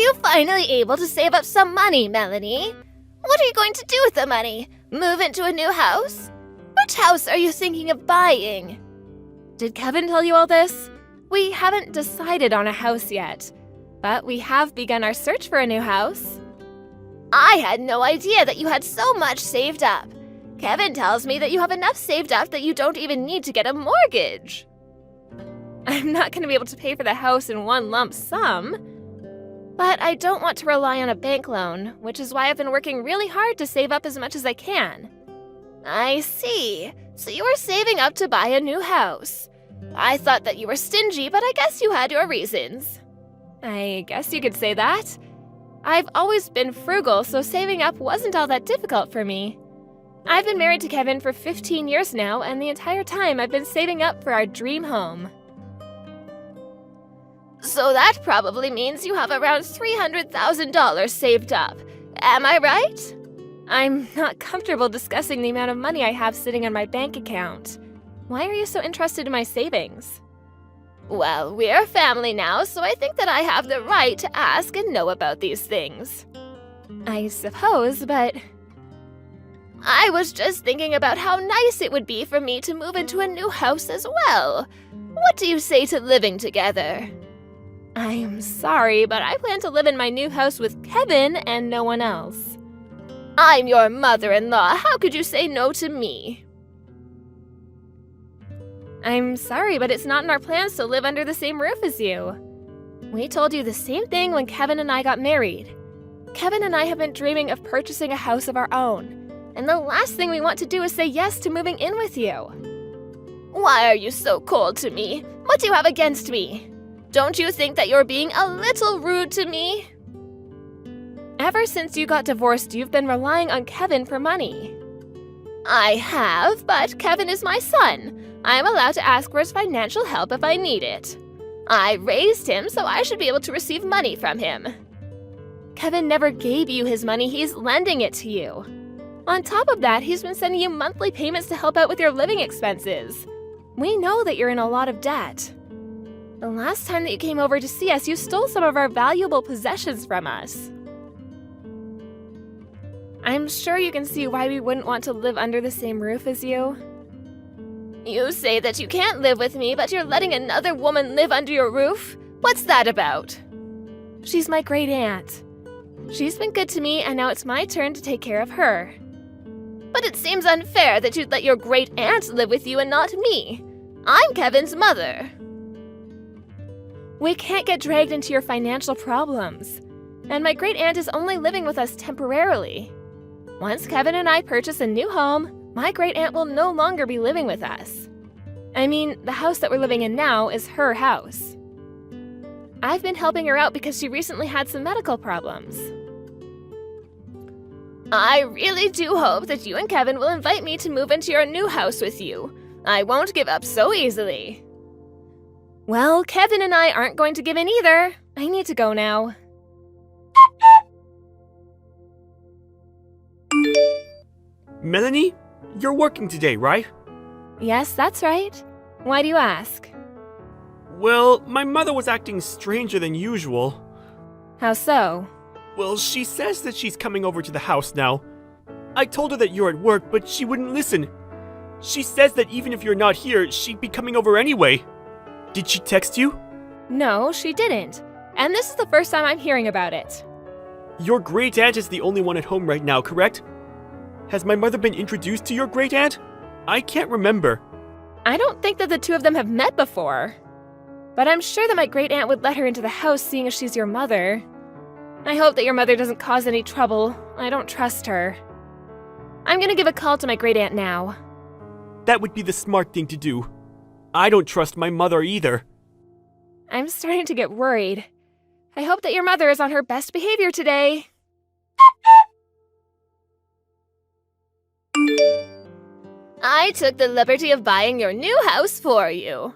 you finally able to save up some money, Melanie? What are you going to do with the money? Move into a new house? Which house are you thinking of buying? Did Kevin tell you all this? We haven't decided on a house yet, but we have begun our search for a new house. I had no idea that you had so much saved up. Kevin tells me that you have enough saved up that you don't even need to get a mortgage. I'm not going to be able to pay for the house in one lump sum, but I don't want to rely on a bank loan, which is why I've been working really hard to save up as much as I can. I see. So you are saving up to buy a new house. I thought that you were stingy, but I guess you had your reasons. I guess you could say that. I've always been frugal, so saving up wasn't all that difficult for me. I've been married to Kevin for 15 years now, and the entire time I've been saving up for our dream home. So that probably means you have around $300,000 saved up. Am I right? I'm not comfortable discussing the amount of money I have sitting on my bank account. Why are you so interested in my savings? Well, we're family now, so I think that I have the right to ask and know about these things. I suppose, but I was just thinking about how nice it would be for me to move into a new house as well. What do you say to living together? I'm sorry, but I plan to live in my new house with Kevin and no one else. I'm your mother-in-law. How could you say no to me? I'm sorry, but it's not in our plans to live under the same roof as you. We told you the same thing when Kevin and I got married. Kevin and I have been dreaming of purchasing a house of our own, and the last thing we want to do is say yes to moving in with you. Why are you so cold to me? What do you have against me? Don't you think that you're being a little rude to me? Ever since you got divorced, you've been relying on Kevin for money. I have, but Kevin is my son. I'm allowed to ask for his financial help if I need it. I raised him, so I should be able to receive money from him. Kevin never gave you his money, he's lending it to you. On top of that, he's been sending you monthly payments to help out with your living expenses. We know that you're in a lot of debt. The last time that you came over to see us, you stole some of our valuable possessions from us. I'm sure you can see why we wouldn't want to live under the same roof as you. You say that you can't live with me, but you're letting another woman live under your roof? What's that about? She's my great aunt. She's been good to me, and now it's my turn to take care of her. But it seems unfair that you'd let your great aunt live with you and not me. I'm Kevin's mother. We can't get dragged into your financial problems. And my great aunt is only living with us temporarily. Once Kevin and I purchase a new home, my great aunt will no longer be living with us. I mean, the house that we're living in now is her house. I've been helping her out because she recently had some medical problems. I really do hope that you and Kevin will invite me to move into your new house with you. I won't give up so easily. Well, Kevin and I aren't going to give in either. I need to go now. Melanie, you're working today, right? Yes, that's right. Why do you ask? Well, my mother was acting stranger than usual. How so? Well, she says that she's coming over to the house now. I told her that you're at work, but she wouldn't listen. She says that even if you're not here, she'd be coming over anyway. Did she text you? No, she didn't. And this is the first time I'm hearing about it. Your great aunt is the only one at home right now, correct? Has my mother been introduced to your great aunt? I can't remember. I don't think that the two of them have met before. But I'm sure that my great aunt would let her into the house seeing as she's your mother. I hope that your mother doesn't cause any trouble. I don't trust her. I'm gonna give a call to my great aunt now. That would be the smart thing to do. I don't trust my mother either. I'm starting to get worried. I hope that your mother is on her best behavior today. I took the liberty of buying your new house for you.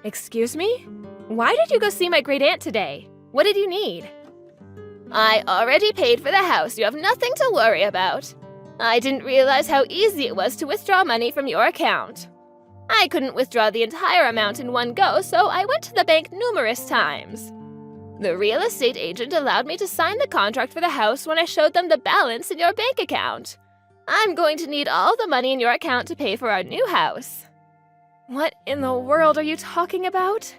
Excuse me? Why did you go see my great aunt today? What did you need? I already paid for the house. You have nothing to worry about. I didn't realize how easy it was to withdraw money from your account. I couldn't withdraw the entire amount in one go, so I went to the bank numerous times. The real estate agent allowed me to sign the contract for the house when I showed them the balance in your bank account. I'm going to need all the money in your account to pay for our new house. What in the world are you talking about?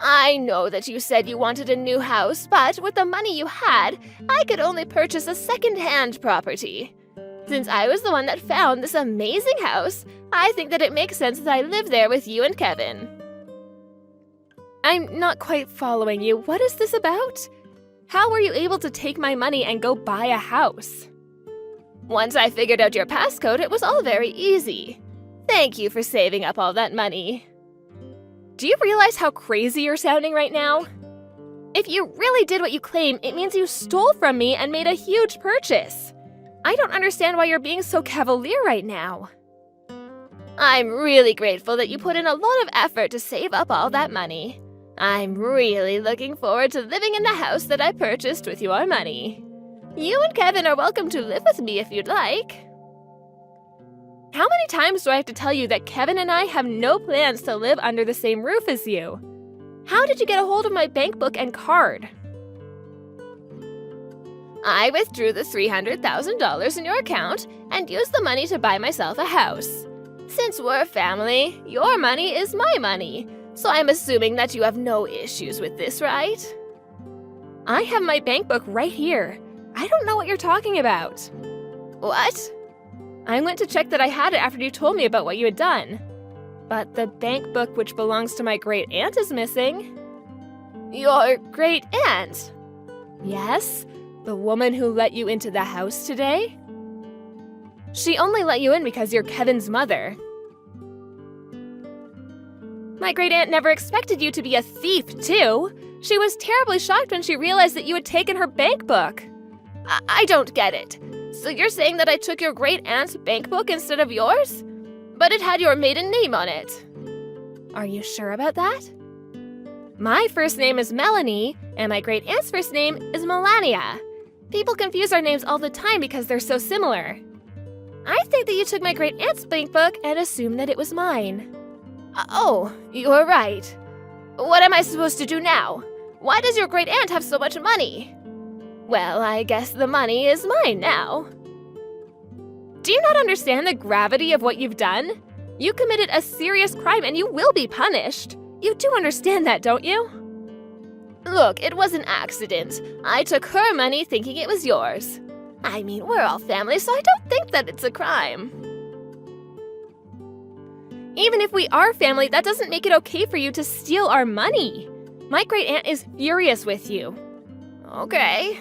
I know that you said you wanted a new house, but with the money you had, I could only purchase a second-hand property. Since I was the one that found this amazing house, I think that it makes sense that I live there with you and Kevin. I'm not quite following you. What is this about? How were you able to take my money and go buy a house? Once I figured out your passcode, it was all very easy. Thank you for saving up all that money. Do you realize how crazy you're sounding right now? If you really did what you claim, it means you stole from me and made a huge purchase. I don't understand why you're being so cavalier right now. I'm really grateful that you put in a lot of effort to save up all that money. I'm really looking forward to living in the house that I purchased with your money. You and Kevin are welcome to live with me if you'd like. How many times do I have to tell you that Kevin and I have no plans to live under the same roof as you? How did you get a hold of my bank book and card? I withdrew the $300,000 in your account and used the money to buy myself a house. Since we're family, your money is my money, so I'm assuming that you have no issues with this, right? I have my bank book right here. I don't know what you're talking about. What? I went to check that I had it after you told me about what you had done. But the bank book which belongs to my great aunt is missing. Your great aunt? Yes, the woman who let you into the house today. She only let you in because you're Kevin's mother. My great aunt never expected you to be a thief, too. She was terribly shocked when she realized that you had taken her bank book. I don't get it. So you're saying that I took your great aunt's bank book instead of yours? But it had your maiden name on it. Are you sure about that? My first name is Melanie, and my great aunt's first name is Melania. People confuse our names all the time because they're so similar. I think that you took my great aunt's bank book and assumed that it was mine. Oh, you're right. What am I supposed to do now? Why does your great aunt have so much money? Well, I guess the money is mine now. Do you not understand the gravity of what you've done? You committed a serious crime and you will be punished. You do understand that, don't you? Look, it was an accident. I took her money thinking it was yours. I mean, we're all family, so I don't think that it's a crime. Even if we are family, that doesn't make it okay for you to steal our money. My great aunt is furious with you. Okay.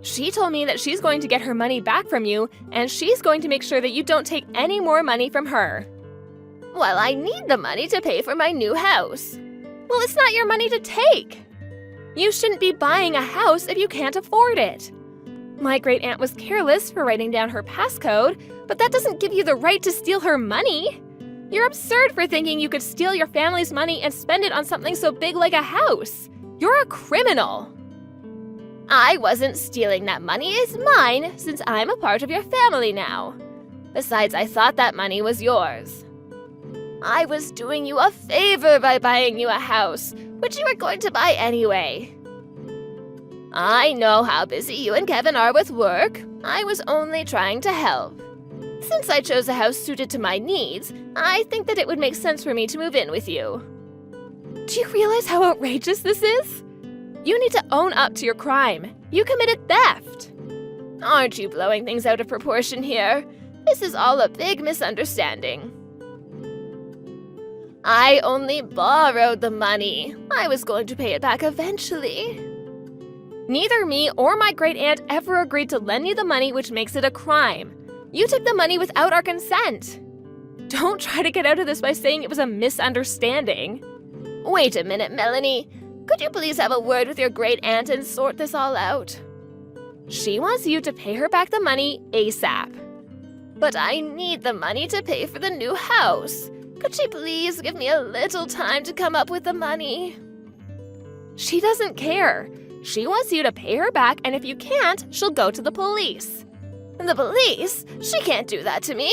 She told me that she's going to get her money back from you, and she's going to make sure that you don't take any more money from her. Well, I need the money to pay for my new house. Well, it's not your money to take. You shouldn't be buying a house if you can't afford it. My great aunt was careless for writing down her passcode, but that doesn't give you the right to steal her money. You're absurd for thinking you could steal your family's money and spend it on something so big like a house. You're a criminal. I wasn't stealing that money. It's mine since I'm a part of your family now. Besides, I thought that money was yours. I was doing you a favor by buying you a house, which you were going to buy anyway. I know how busy you and Kevin are with work. I was only trying to help. Since I chose a house suited to my needs, I think that it would make sense for me to move in with you. Do you realize how outrageous this is? You need to own up to your crime. You committed theft. Aren't you blowing things out of proportion here? This is all a big misunderstanding. I only borrowed the money. I was going to pay it back eventually. Neither me or my great aunt ever agreed to lend you the money, which makes it a crime. You took the money without our consent. Don't try to get out of this by saying it was a misunderstanding. Wait a minute, Melanie. Could you please have a word with your great aunt and sort this all out? She wants you to pay her back the money ASAP. But I need the money to pay for the new house. Could she please give me a little time to come up with the money? She doesn't care. She wants you to pay her back, and if you can't, she'll go to the police. The police? She can't do that to me.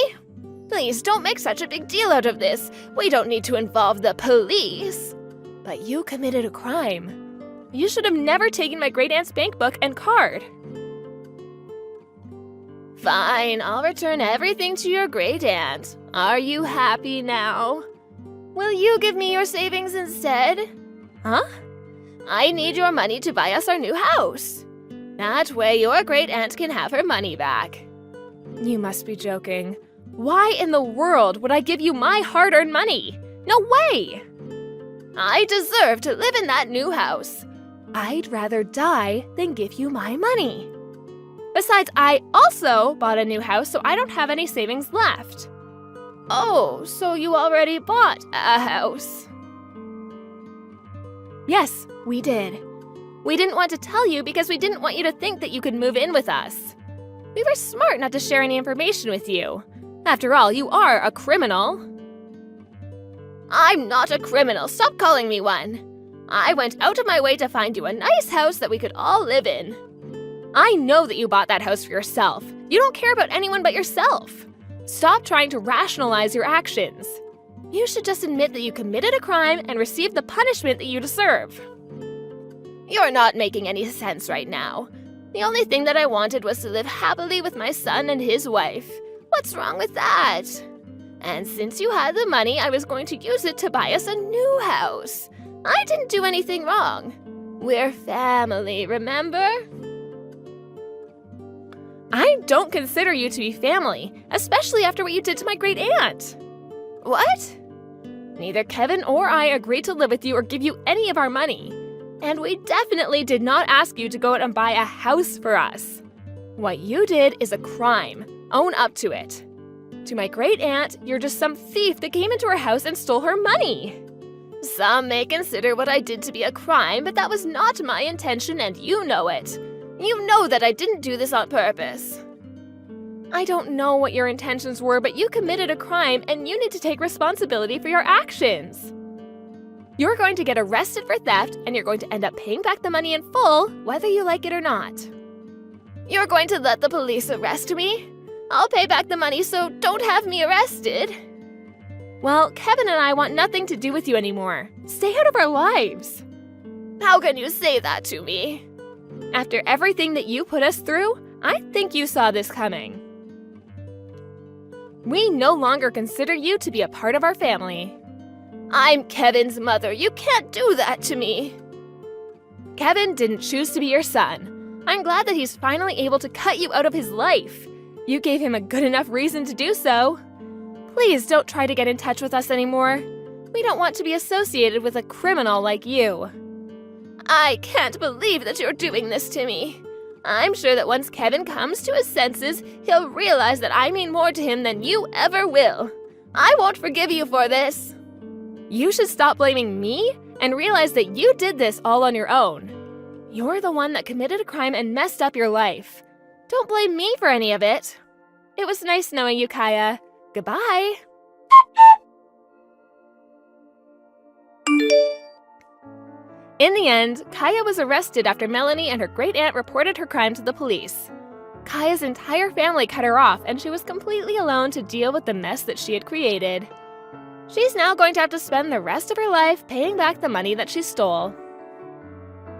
Please don't make such a big deal out of this. We don't need to involve the police. But you committed a crime. You should have never taken my great-aunt's bank book and card. Fine, I'll return everything to your great-aunt. Are you happy now? Will you give me your savings instead? Huh? I need your money to buy us our new house. That way your great-aunt can have her money back. You must be joking. Why in the world would I give you my hard-earned money? No way! I deserve to live in that new house. I'd rather die than give you my money. Besides, I also bought a new house, so I don't have any savings left. Oh, so you already bought a house? Yes, we did. We didn't want to tell you because we didn't want you to think that you could move in with us. We were smart not to share any information with you. After all, you are a criminal. I'm not a criminal. Stop calling me one. I went out of my way to find you a nice house that we could all live in. I know that you bought that house for yourself. You don't care about anyone but yourself. Stop trying to rationalize your actions. You should just admit that you committed a crime and receive the punishment that you deserve. You're not making any sense right now. The only thing that I wanted was to live happily with my son and his wife. What's wrong with that? And since you had the money, I was going to use it to buy us a new house. I didn't do anything wrong. We're family, remember? I don't consider you to be family, especially after what you did to my great-aunt. What? Neither Kevin or I agreed to live with you or give you any of our money. And we definitely did not ask you to go out and buy a house for us. What you did is a crime. Own up to it. To my great-aunt, you're just some thief that came into her house and stole her money. Some may consider what I did to be a crime, but that was not my intention and you know it. You know that I didn't do this on purpose. I don't know what your intentions were, but you committed a crime and you need to take responsibility for your actions. You're going to get arrested for theft and you're going to end up paying back the money in full, whether you like it or not. You're going to let the police arrest me? I'll pay back the money, so don't have me arrested. Well, Kevin and I want nothing to do with you anymore. Stay out of our lives. How can you say that to me? After everything that you put us through, I think you saw this coming. We no longer consider you to be a part of our family. I'm Kevin's mother. You can't do that to me. Kevin didn't choose to be your son. I'm glad that he's finally able to cut you out of his life. You gave him a good enough reason to do so. Please don't try to get in touch with us anymore. We don't want to be associated with a criminal like you. I can't believe that you're doing this to me. I'm sure that once Kevin comes to his senses, he'll realize that I mean more to him than you ever will. I won't forgive you for this. You should stop blaming me and realize that you did this all on your own. You're the one that committed a crime and messed up your life. Don't blame me for any of it. It was nice knowing you, Kaya. Goodbye. In the end, Kaya was arrested after Melanie and her great-aunt reported her crime to the police. Kaya's entire family cut her off, and she was completely alone to deal with the mess that she had created. She's now going to have to spend the rest of her life paying back the money that she stole.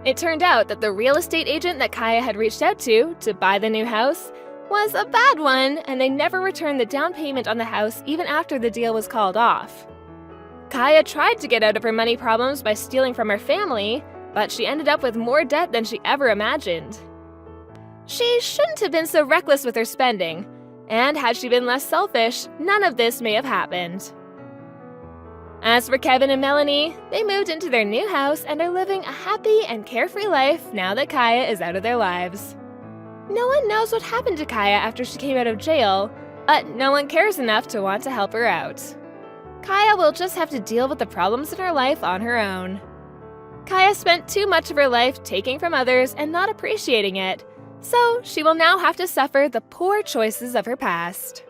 It turned out that the real estate agent that Kaya had reached out to buy the new house was a bad one, and they never returned the down payment on the house even after the deal was called off. Kaya tried to get out of her money problems by stealing from her family, but she ended up with more debt than she ever imagined. She shouldn't have been so reckless with her spending, and had she been less selfish, none of this may have happened. As for Kevin and Melanie, they moved into their new house and are living a happy and carefree life now that Kaya is out of their lives. No one knows what happened to Kaya after she came out of jail, but no one cares enough to want to help her out. Kaya will just have to deal with the problems in her life on her own. Kaya spent too much of her life taking from others and not appreciating it, so she will now have to suffer the poor choices of her past.